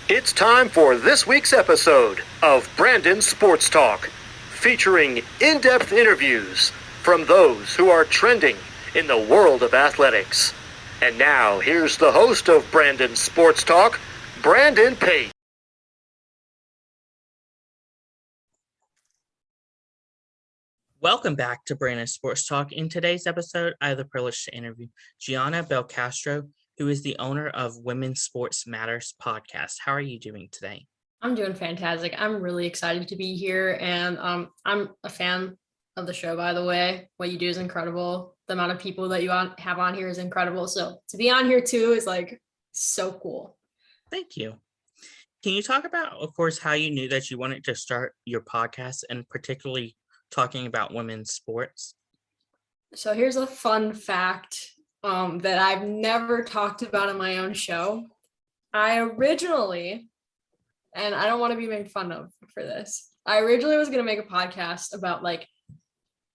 It's time for this week's episode of Brandon Sports Talk, featuring in-depth interviews from those who are trending in the world of athletics. And now, here's the host of Brandon Sports Talk, Brandon Pate. Welcome back to Brandon Sports Talk. In today's episode, I have the privilege to interview Gianna Belcastro, who is the owner of Women's Sports Matters podcast. How are you doing today? I'm doing fantastic. I'm really excited to be here, and I'm a fan of the show, by the way. What you do is incredible. The amount of people that you have on here is incredible. So to be on here too is like so cool. Thank you. Can you talk about, of course, how you knew that you wanted to start your podcast and particularly talking about women's sports? So here's a fun fact that I've never talked about in my own show. I originally, and I don't want to be made fun of for this, I originally was going to make a podcast about like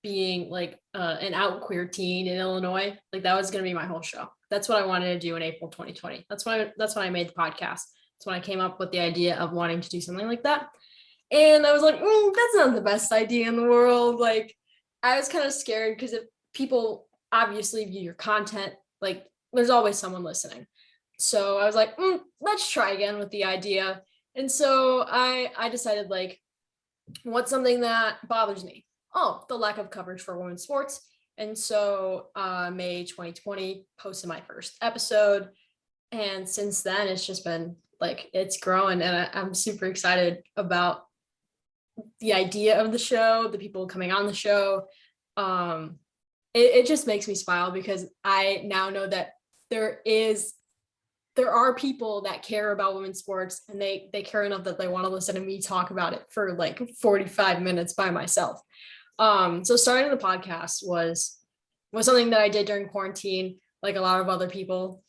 being like an out queer teen in Illinois. Like that was going to be my whole show. That's what I wanted to do in April 2020. That's when I made the podcast. That's when I came up with the idea of wanting to do something like that. And I was like, that's not the best idea in the world. Like, I was kind of scared because if people obviously view your content, like there's always someone listening. So I was like, let's try again with the idea. And so I decided like, what's something that bothers me? Oh, the lack of coverage for women's sports. And so May 2020 posted my first episode. And since then, it's just been like, it's growing. And I'm super excited about the idea of the show, the people coming on the show. It just makes me smile because I now know that there are people that care about women's sports, and they care enough that they want to listen to me talk about it for like 45 minutes by myself. So starting the podcast was something that I did during quarantine, like a lot of other people,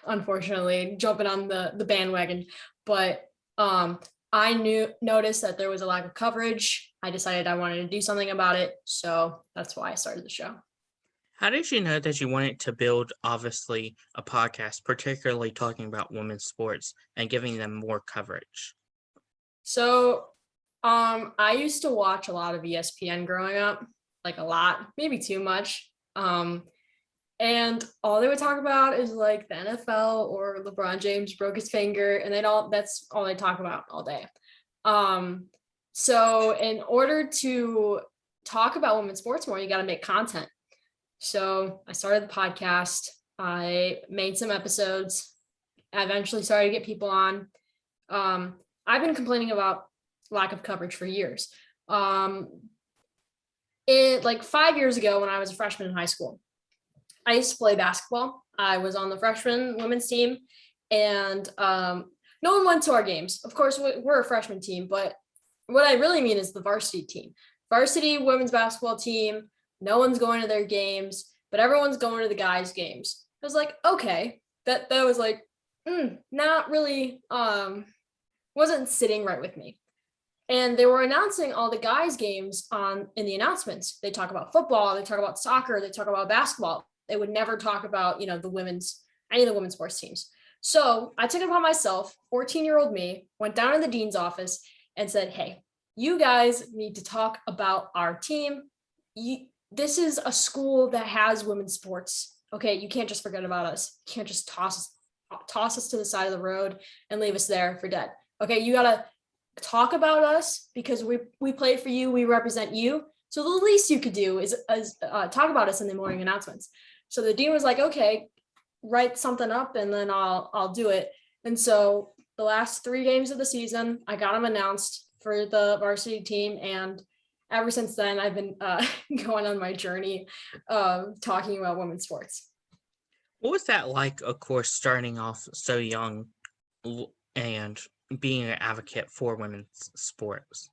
unfortunately, jumping on the bandwagon. But I noticed that there was a lack of coverage. I decided I wanted to do something about it. So that's why I started the show. How did you know that you wanted to build, obviously, a podcast, particularly talking about women's sports and giving them more coverage? So I used to watch a lot of ESPN growing up, like a lot, maybe too much. And all they would talk about is like the NFL or LeBron James broke his finger, and that's all they talk about all day. So in order to talk about women's sports more, you got to make content. So I started the podcast. I made some episodes. I eventually started to get people on. I've been complaining about lack of coverage for years. Like 5 years ago when I was a freshman in high school, I used to play basketball. I was on the freshman women's team, and no one went to our games. Of course, we're a freshman team, but what I really mean is the varsity team. Varsity women's basketball team, no one's going to their games, but everyone's going to the guys' games. I was like, okay, that was like, not really, wasn't sitting right with me. And they were announcing all the guys' games in the announcements. They talk about football, they talk about soccer, they talk about basketball. They would never talk about, any of the women's sports teams. So I took it upon myself, 14-year-old me, went down to the dean's office and said, hey, you guys need to talk about our team. This is a school that has women's sports. Okay, you can't just forget about us. You can't just toss us to the side of the road and leave us there for dead. Okay, you gotta talk about us because we play for you, we represent you. So the least you could do is talk about us in the morning announcements. So the dean was like, okay, write something up and then I'll do it. And so the last 3 games of the season, I got them announced for the varsity team. And ever since then, I've been going on my journey of talking about women's sports. What was that like, of course, starting off so young and being an advocate for women's sports?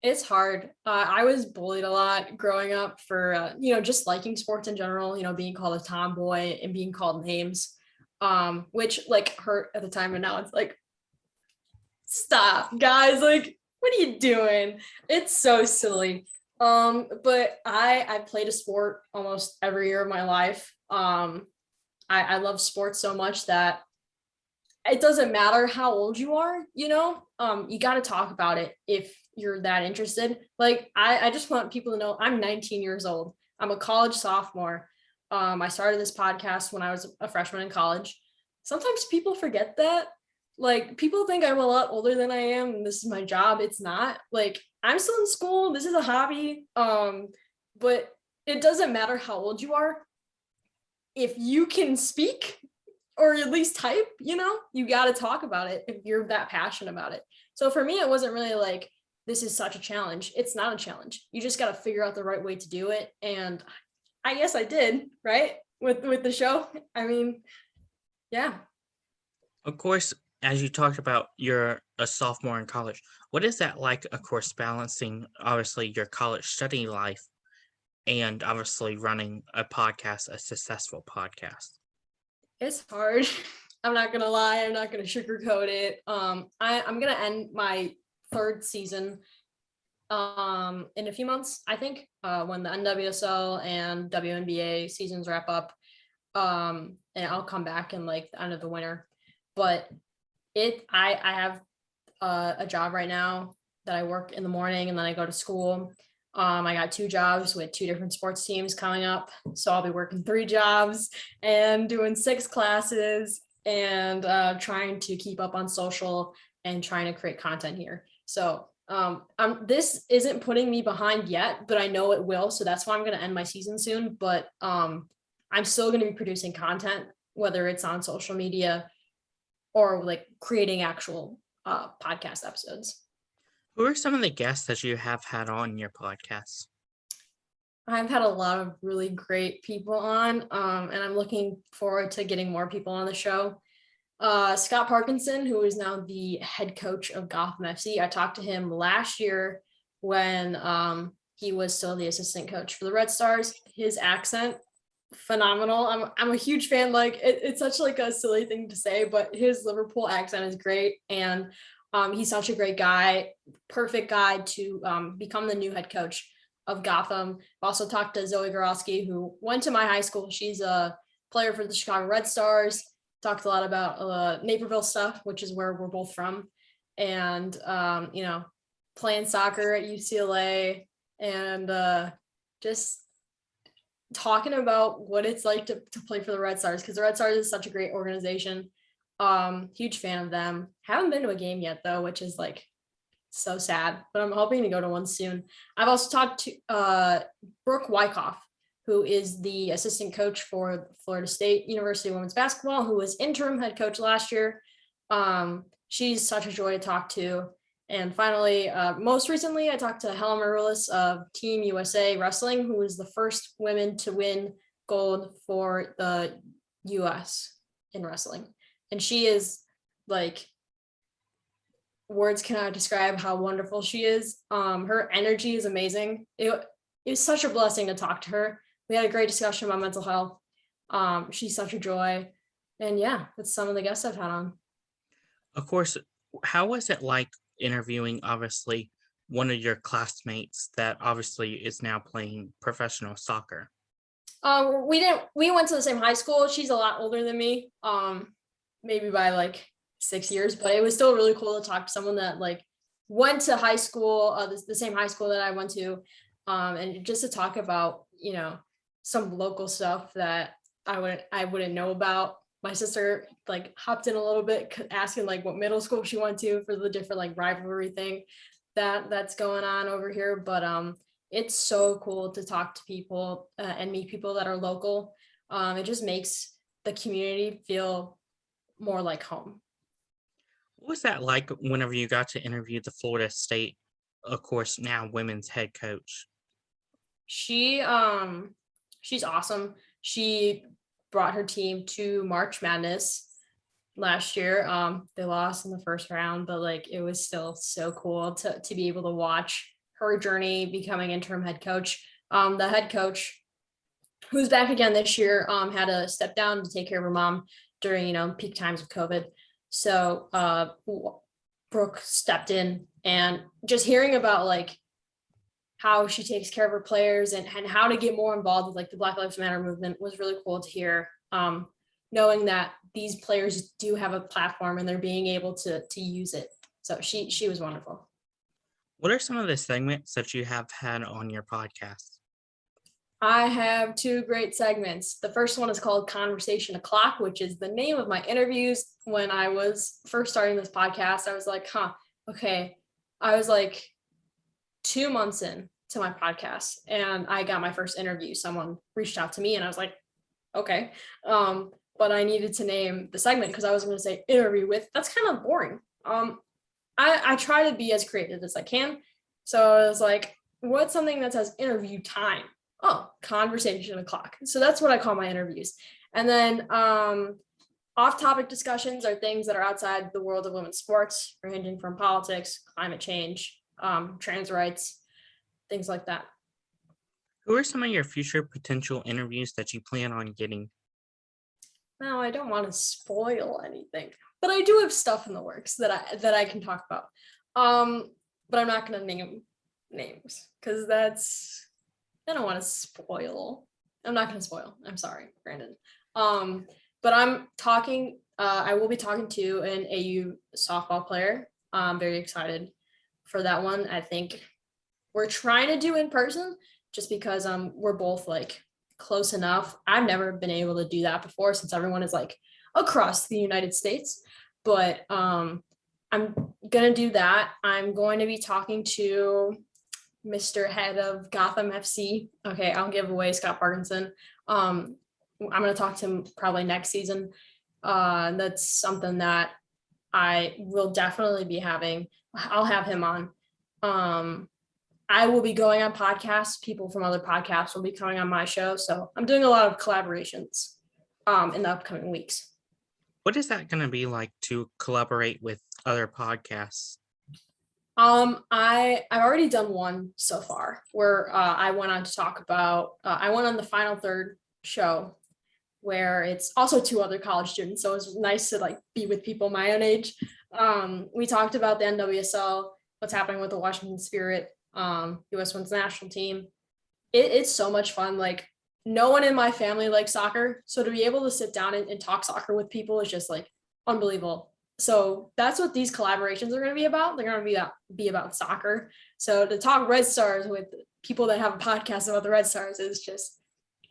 It's hard. I was bullied a lot growing up for, just liking sports in general, being called a tomboy and being called names, which like hurt at the time. And now it's like, stop, guys. Like, what are you doing? It's so silly. But I played a sport almost every year of my life. I love sports so much that it doesn't matter how old you are, you got to talk about it if you're that interested. Like, I just want people to know I'm 19 years old. I'm a college sophomore. I started this podcast when I was a freshman in college. Sometimes people forget that. Like, people think I'm a lot older than I am and this is my job. It's not. Like, I'm still in school. This is a hobby. But it doesn't matter how old you are. If you can speak or at least type, you got to talk about it if you're that passionate about it. So for me, it wasn't really like, this is such a challenge. It's not a challenge. You just got to figure out the right way to do it. And I guess I did, right? With the show. I mean, yeah. Of course, as you talked about, you're a sophomore in college. What is that like, of course, balancing obviously your college study life and obviously running a podcast, a successful podcast? It's hard. I'm not gonna lie. I'm not gonna sugarcoat it. I'm gonna end my third season in a few months, I think, when the NWSL and Wnba seasons wrap up. And I'll come back in like the end of the winter. But I have a job right now that I work in the morning and then I go to school. I got 2 jobs with 2 different sports teams coming up. So I'll be working 3 jobs and doing 6 classes and trying to keep up on social and trying to create content here. So this isn't putting me behind yet, but I know it will. So that's why I'm going to end my season soon. But I'm still going to be producing content, whether it's on social media or like creating actual podcast episodes. Who are some of the guests that you have had on your podcast? I've had a lot of really great people on, and I'm looking forward to getting more people on the show. Scott Parkinson, who is now the head coach of Gotham FC. I talked to him last year when he was still the assistant coach for the Red Stars. His accent, phenomenal. I'm a huge fan. Like, it's such like a silly thing to say, but his Liverpool accent is great. And he's such a great guy, perfect guy to become the new head coach of Gotham. I've also talked to Zoe Gorowski, who went to my high school. She's a player for the Chicago Red Stars. Talked a lot about Naperville stuff, which is where we're both from. And, playing soccer at UCLA and just talking about what it's like to play for the Red Stars, because the Red Stars is such a great organization. Huge fan of them. Haven't been to a game yet though, which is like so sad, but I'm hoping to go to one soon. I've also talked to Brooke Wyckoff, who is the assistant coach for Florida State University women's basketball, who was interim head coach last year. She's such a joy to talk to. And finally, most recently, I talked to Helen Maroulis of Team USA Wrestling, who was the first women to win gold for the US in wrestling. And she is like, words cannot describe how wonderful she is. Her energy is amazing. It was such a blessing to talk to her. We had a great discussion about mental health. She's such a joy. And yeah, that's some of the guests I've had on. Of course, how was it like interviewing, obviously, one of your classmates that obviously is now playing professional soccer? We went to the same high school. She's a lot older than me, maybe by like 6 years, but it was still really cool to talk to someone that like went to high school, the same high school that I went to, and just to talk about, some local stuff that I wouldn't know about. My sister like hopped in a little bit asking like what middle school she went to for the different like rivalry thing that's going on over here. But it's so cool to talk to people and meet people that are local. It just makes the community feel more like home. What was that like whenever you got to interview the Florida State, of course, now women's head coach? She's awesome. She brought her team to March Madness last year. They lost in the first round, but like it was still so cool to be able to watch her journey becoming interim head coach. The head coach, who's back again this year, had to step down to take care of her mom during peak times of COVID. So Brooke stepped in, and just hearing about like how she takes care of her players and how to get more involved with like the Black Lives Matter movement was really cool to hear. knowing that these players do have a platform and they're being able to use it. So she was wonderful. What are some of the segments that you have had on your podcast? I have two great segments. The first one is called Conversation O'Clock, which is the name of my interviews. When I was first starting this podcast, I was like, okay. I was like 2 months in to my podcast and I got my first interview. Someone reached out to me and I was like, okay. But I needed to name the segment because I was going to say interview with. That's kind of boring. I try to be as creative as I can. So I was like, what's something that says interview time? Oh, Conversation O'Clock. So that's what I call my interviews. And then off-topic discussions are things that are outside the world of women's sports, ranging from politics, climate change, trans rights, things like that. Who are some of your future potential interviews that you plan on getting? Now, I don't want to spoil anything, but I do have stuff in the works that I can talk about. But I'm not going to name names because I don't want to spoil. I'm not going to spoil. I'm sorry, Brandon. But I will be talking to an AU softball player. I'm very excited for that one. I think we're trying to do in person just because we're both like close enough. I've never been able to do that before since everyone is like across the United States. But I'm going to do that. I'm going to be talking to Mr. Head of Gotham FC. Okay, I'll give away Scott Parkinson. I'm going to talk to him probably next season. That's something that I will definitely be having. I'll have him on. I will be going on podcasts. People from other podcasts will be coming on my show. So I'm doing a lot of collaborations in the upcoming weeks. What is that going to be like to collaborate with other podcasts? I've already done one so far where I went on to talk about, I went on the Final Third show where it's also 2 other college students. So it was nice to like be with people my own age. We talked about the NWSL, what's happening with the Washington Spirit, U.S. Women's National Team. It's so much fun. Like no one in my family likes soccer. So to be able to sit down and talk soccer with people is just like unbelievable. So that's what these collaborations are going to be about. They're going to be about soccer. So to talk Red Stars with people that have a podcast about the Red Stars is just,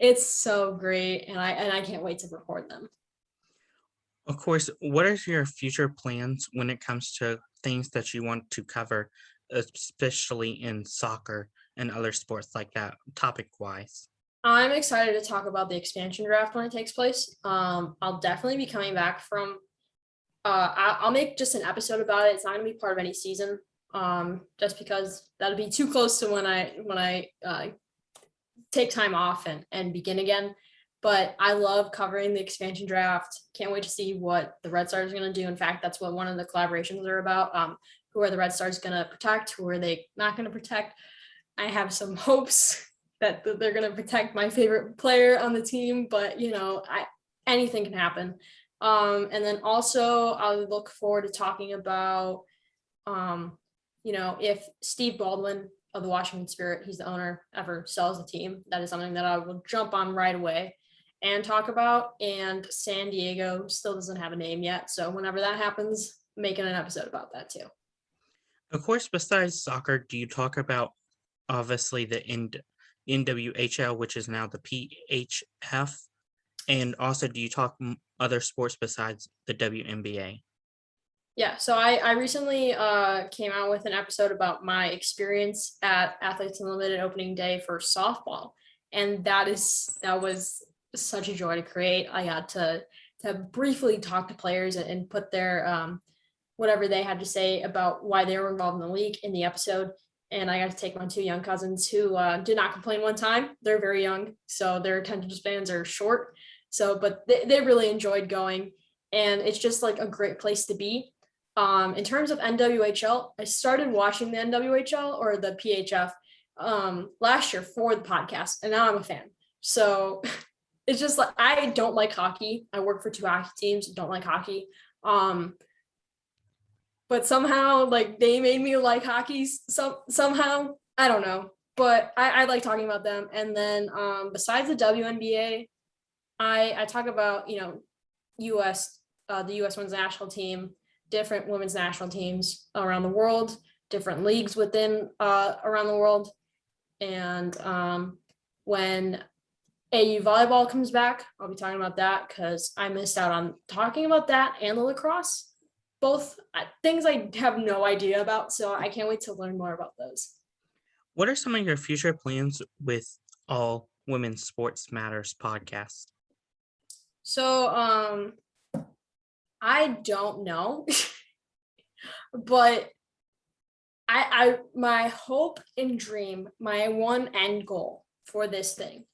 it's so great. And I can't wait to record them. Of course, what are your future plans when it comes to things that you want to cover, especially in soccer and other sports like that, topic-wise? I'm excited to talk about the expansion draft when it takes place. I'll definitely be coming back from I'll make just an episode about it. It's not going to be part of any season, just because that'll be too close to when I take time off and begin again. But I love covering the expansion draft. Can't wait to see what the Red Stars are going to do. In fact, that's what one of the collaborations are about. Who are the Red Stars going to protect? Who are they not going to protect? I have some hopes that they're going to protect my favorite player on the team, but anything can happen. And then also I'll look forward to talking about, if Steve Baldwin of the Washington Spirit, he's the owner, ever sells the team, that is something that I will jump on right away and talk about. And San Diego still doesn't have a name yet. So whenever that happens, making an episode about that too. Of course, besides soccer, do you talk about obviously the NWHL, which is now the PHF? And also, do you talk other sports besides the Wnba? Yeah, so I recently came out with an episode about my experience at Athletes Unlimited opening day for softball. And that was such a joy to create. I got to briefly talk to players and put their whatever they had to say about why they were involved in the league in the episode. And I got to take my 2 young cousins who did not complain one time. They're very young, so their attention spans are short. So, but they really enjoyed going, and it's just like a great place to be. In terms of NWHL, I started watching the NWHL or the PHF last year for the podcast, and now I'm a fan. So it's just like, I don't like hockey. I work for 2 hockey teams, don't like hockey. But somehow like they made me like hockey somehow, I don't know, but I like talking about them. And then besides the WNBA, I talk about, the U.S. women's national team, different women's national teams around the world, different leagues within around the world. And when AU volleyball comes back, I'll be talking about that because I missed out on talking about that and the lacrosse. Both things I have no idea about, so I can't wait to learn more about those. What are some of your future plans with All Women's Sports Matters podcast? So I don't know, but I my hope and dream, my one end goal for this thing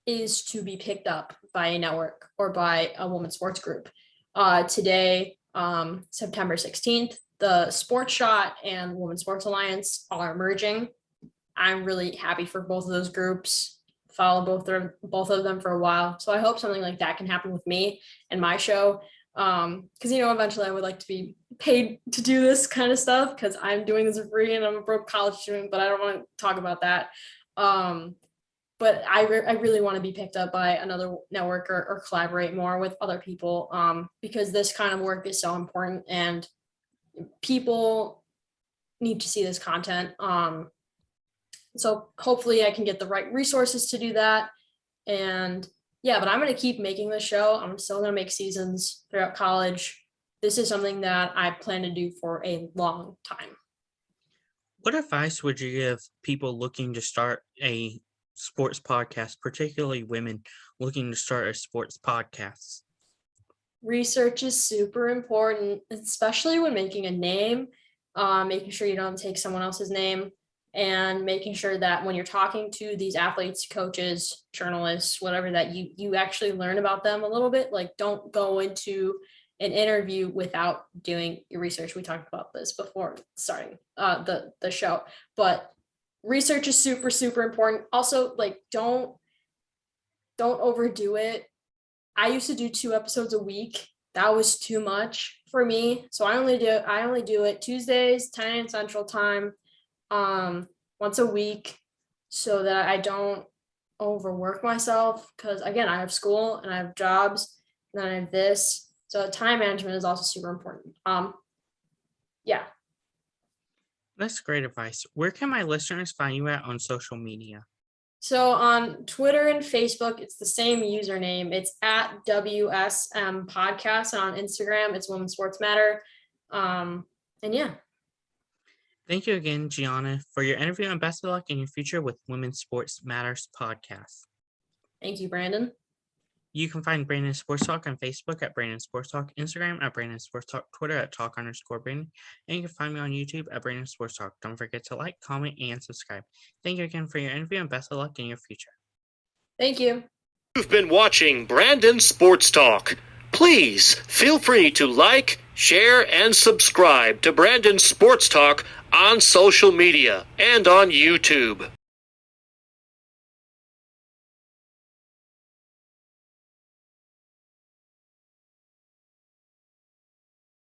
is to be picked up by a network or by a women's sports group. Today, September 16th, the Sports Shot and Women's Sports Alliance are merging. I'm really happy for both of those groups. Follow both of them for a while. So I hope something like that can happen with me and my show. Because, eventually I would like to be paid to do this kind of stuff because I'm doing this for free and I'm a broke college student, but I don't want to talk about that. But I really want to be picked up by another network or collaborate more with other people because this kind of work is so important and people need to see this content. So hopefully I can get the right resources to do that. And yeah, but I'm going to keep making this show. I'm still going to make seasons throughout college. This is something that I plan to do for a long time. What advice would you give people looking to start a sports podcast, particularly women looking to start a sports podcast? Research is super important, especially when making a name, making sure you don't take someone else's name, and making sure that when you're talking to these athletes, coaches, journalists, whatever, that you actually learn about them a little bit. Like, don't go into an interview without doing your research. We talked about this before starting the show, but research is super, super important. Also, like, don't overdo it. I used to do 2 episodes a week. That was too much for me. So I only do it Tuesdays, 10 a.m. Central Time, once a week, so that I don't overwork myself. Because again, I have school and I have jobs, and then I have this. So time management is also super important. Yeah. That's great advice. Where can my listeners find you at on social media? So on Twitter and Facebook, it's the same username. It's at WSM Podcast. And on Instagram, it's Women's Sports Matter. And yeah. Thank you again, Gianna, for your interview, and best of luck in your future with Women's Sports Matters podcast. Thank you, Brandon. You can find Brandon Sports Talk on Facebook at Brandon Sports Talk, Instagram at Brandon Sports Talk, Twitter at Talk_Brandon, and you can find me on YouTube at Brandon Sports Talk. Don't forget to like, comment, and subscribe. Thank you again for your interview, and best of luck in your future. Thank you. You've been watching Brandon Sports Talk. Please feel free to like, share, and subscribe to Brandon Sports Talk on social media and on YouTube.